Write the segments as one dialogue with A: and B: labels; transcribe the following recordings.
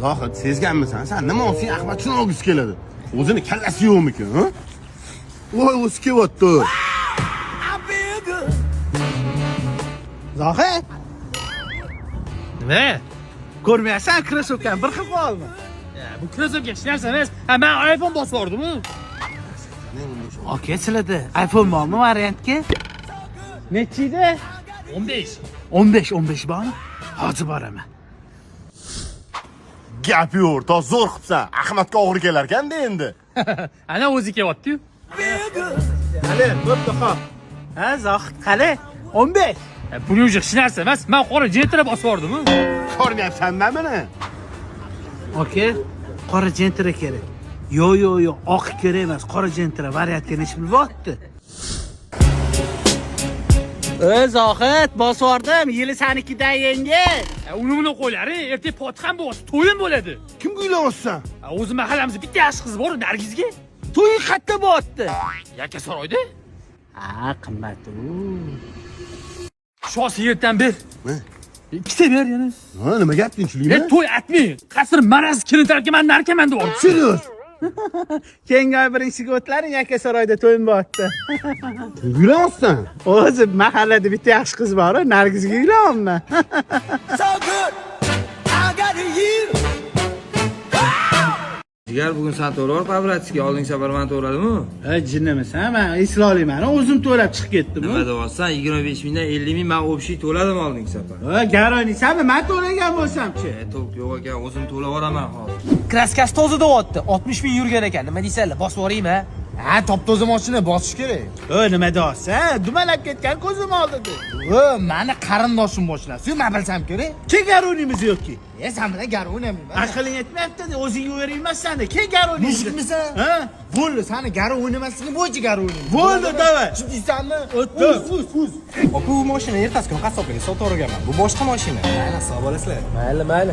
A: Zohid, sezganmisan? Sen nima olsang Ahmadchini olgisi keladi. O'zini kallasi yo'qmikan, ha? Voy, o'zi kelyapti.
B: Zohid.
C: Nima?
B: Ko'rmayapsan, krasovkani bir xil qolmi?
C: Bu krasovka hech narsa emas. Ha, men iPhone bosib yubordim-ku.
B: Aka, sizlarda iPhone bormi variantga? Necha edi?
C: 15.
B: 15 bormi? Hozir boraman.
A: Gap yo'q, to zo'r qilibsan. Ahmadga og'ir kelar-kanda endi.
C: Ana o'zi kelyapti-yu.
B: Qani, bo'pti, xo'p. Ha, Zohid, qani? 15.
C: Pul yo'q hech narsa emas. Men qora jentra bosib yubordim-ku.
A: Ko'rmayapsanmi meni?
B: Aka, qora jentra kerak. Yo'q, oq kerak emas, qora jentra variantga nechta bo'lyapti? Zohid, bosib yubordim. Yili sanikidan yengil.
C: Uni qo'ylari ertaga potxam bo'lsa, to'yim bo'ladi.
A: Kimga uylanyapsan?
C: O'zi mahallamizda bitta yaxshi qiz bor, Nargizga.
B: To'y qayerda bo'lyapti?
C: Yakkasaroyda.
B: Ha, qimmat u.
C: Shu yerdan ber.
A: Ne?
C: Ikkita ber yana.
A: Ha, nima gap tinchlikmi?
C: To'y atmay. Qasr maraz kiritarga men narkaman deb o'rdi.
A: Serios?
B: Keyingi oy birinchisiga o'tlaring, Yakkasaroyda to'yim bo'lyapti.
A: Kimga uylanyapsan?
B: O'zi mahallada bitta yaxshi qiz bor, Nargizga uylanyapman.
D: Jigar bugun sen to'g'ri pavratga olding safar men to'g'radimi?
B: Ha, jinnimisan? Men eslolmayman. O'zim to'lab chiqib ketdim.
D: Nima deyapsan? 25 mingdan 50 ming men общий to'ladim olding safar.
B: Ha, garoynisanmi? Men to'lagan bo'lsam-chi.
D: To'q yo'q ekan, o'zim to'lab yuboraman hozir.
E: Kraskasi toza deyapti. 60 ming yurgan ekan. Nima deysanlar? Bosib yuboraymi?
F: Ha, top-toza mashina bosish kerak.
B: Nima deyapsan? Dumalab ketgan ko'zim oldida.
F: Meni qarindoshim mashinasi, men bilsam kerak.
B: Ke garonimiz yo'qki?
F: Sen bilan gari o'ynamayman.
B: Aqling yetmayapti-da, o'zing yuravermassan-da. Ke garonimiz.
F: Mushukmisan?
B: Ha?
F: Bo'ldi, seni gari o'ynamasliging bo'yicha gari o'ynayman.
B: Bo'ldi, davay.
F: Tushunsanmi?
B: Uz.
F: Bu mashina ertasi kuni qassoblarga sotib yuborganman. Bu boshqa mashina. Mayli, sog' bo'lasizlar. Mayli.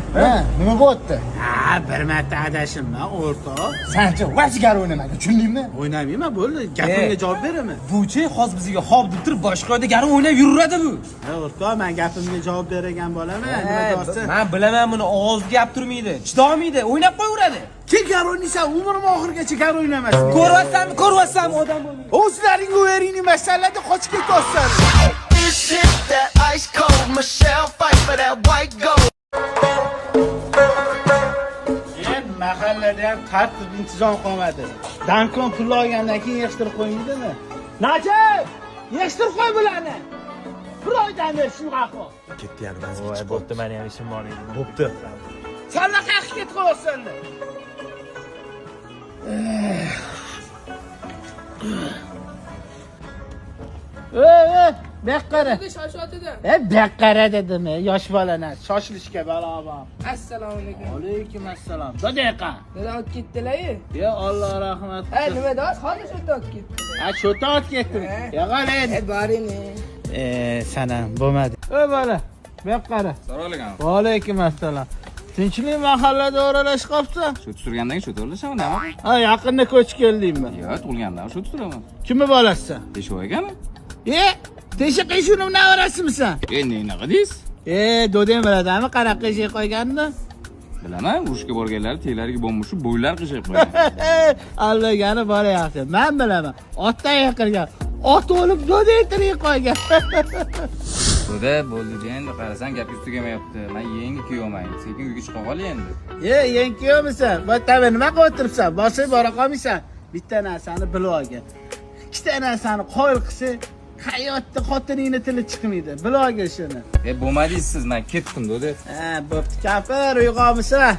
F: Nima bo'pti?
B: Ha, bir marta adashimman, o'rtoq.
F: Sanchi vach gari o'ynamagan, tushundingmi?
B: O'ynamayman, bo'ldi. Gapimga javob beraman.
E: Buchi hozir bizga xob deb turib boshqa joyda gari o'ynab yuraveradi bu.
B: Ha, o'rtoq, men gapimga javob beragan bo'laman. Nima deyapsan?
E: Men bilaman buni og'izda gap turmaydi. Chidolmaydi, o'ynab qo'yaveradi.
B: Ke garoniysan, umrim oxirigacha gari o'ynamasin.
E: Ko'ryapsanmi, odam bo'lmaydi.
B: O'zlaring o'yering masalada qochib ketyapsan.
G: This shit that ice cold, Michelle fight for that white gold.
B: Mahallada ham tartib intizom qolmadi. Dankon pul olgandan keyin yig'ishtirib qo'yingdimi? Najib! Yig'ishtirib qo'y bularni. Bir oydan beri shunaqa ahvol.
F: Ketdi yana.
C: Voy, bo'pti, meni ham ishim bor edi.
F: Bo'pti.
B: Salla qayerga ketib qolyapsan? Beqqara. Beqqara dedim, yosh bolani shoshilishga balo bor.
H: Assalomu alaykum.
B: Alaykum assalom. Daqiqa.
H: Nima olib ketdilar-ku?
B: Ya Alloh rahmat.
H: Nima deyapsiz? Hozir shu olib ketdi.
B: Cho'ta olib ketdim. Yog'oladi.
H: Borini.
B: Sanam bo'lmadi. Bola, beqqara.
D: Assalomu alaykum.
B: Va alaykum assalom. Tinchlik mahallada o'ralashib qolibsan?
D: Shu turgandan shu to'rlashaman, nima?
B: Ha, yaqinda ko'chib keldingmi?
D: Yo'q, tug'ilgandan shu turaman.
B: Kimni bolasisan?
D: Tesho ekanmi?
B: Tesha qishuni navarasimisan?
D: Nima deysiz?
B: Dodem biladimi, qanaqa qishiy qo'yganini?
D: Bilaman, urushga borganlar teylariga bombushib bo'ylar qishib qo'ygan.
B: Allagani boryapti. Men bilaman. Otdan yiqilgan. Ot o'lib dodey tirik qo'ygan.
D: Xudo bo'ldi endi qarasang gapingiz tugamayapti. Men yangi kuyovman. Sekin uyga chiqa qol endi.
B: Yangi kuyovmisan? Bo'taba nima qilib o'tiribsan? Bosib bora qolmaysan. Bitta narsani bilib olgin. Ikkita narsani qo'yil qilsa, hayotda xotiningni tili chiqmaydi. Bilib olgin shuni.
D: Bo'lmadingiz siz, men ketdim, dedi.
B: Bo'pti, kampir, uyg'onmisan?